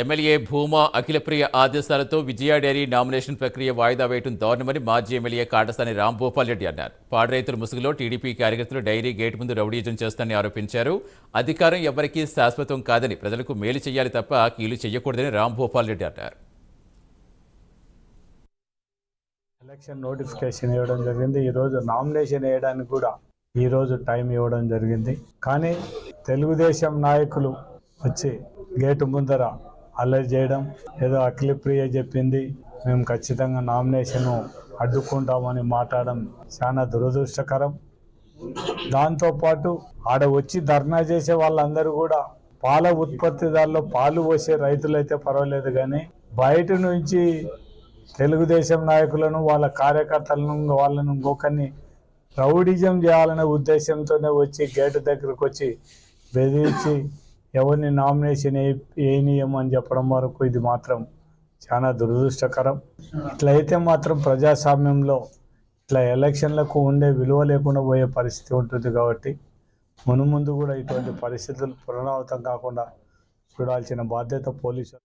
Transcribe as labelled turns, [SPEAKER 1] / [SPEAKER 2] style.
[SPEAKER 1] MLA Bhuma Akhilapriya ఆదేశాలతో విజయ dairy nomination ప్రక్రియ వాయిదా వేయడం దారుణమని మాజీ ఎమ్మెల్యే కాటసాని రాంభూపాల్ రెడ్డి అన్నారు. పాడి రైతుల ముసుగులో టీడీపీ కార్యకర్తలు డైరీ గేటు ముందు రౌడీజం చేస్తారని ఆరోపించారు. అధికారం ఎవరికీ శాశ్వతం కాదని, ప్రజలకు మేలు చేయాలి తప్ప కీలు చేయకూడదని రాంభూపాల్ రెడ్డి అన్నారు.
[SPEAKER 2] ఎలక్షన్ నోటిఫికేషన్ ఇవ్వడం జరిగింది. ఈరోజు నామినేషన్ వేయడానికి కూడా ఈరోజు టైం ఇవ్వడం జరిగింది. కానీ తెలుగుదేశం నాయకులు వచ్చి గేటు ముందర అల్లరి చేయడం, ఏదో అఖిలప్రియ చెప్పింది మేము ఖచ్చితంగా నామినేషన్ అడ్డుకుంటామని మాట్లాడడం చాలా దురదృష్టకరం. దాంతోపాటు ఆడ వచ్చి ధర్నా చేసే వాళ్ళందరూ కూడా పాల ఉత్పత్తిదారులు, పాలు పోసే రైతులైతే పర్వాలేదు, కానీ బయట నుంచి తెలుగుదేశం నాయకులను, వాళ్ళ కార్యకర్తలను, వాళ్ళను ఇంకొకరిని రౌడిజం చేయాలనే ఉద్దేశంతోనే వచ్చి గేటు దగ్గరకు వచ్చి బెదిరించి ఎవరిని నామినేషన్ వేయనీయమని చెప్పడం వరకు ఇది మాత్రం చాలా దురదృష్టకరం. ఇట్లయితే మాత్రం ప్రజాస్వామ్యంలో ఇట్లా ఎలక్షన్లకు ఉండే విలువ లేకుండా పోయే పరిస్థితి ఉంటుంది. కాబట్టి మునుముందు కూడా ఇటువంటి పరిస్థితులు పునరావృతం కాకుండా చూడాల్సిన బాధ్యత పోలీసులు.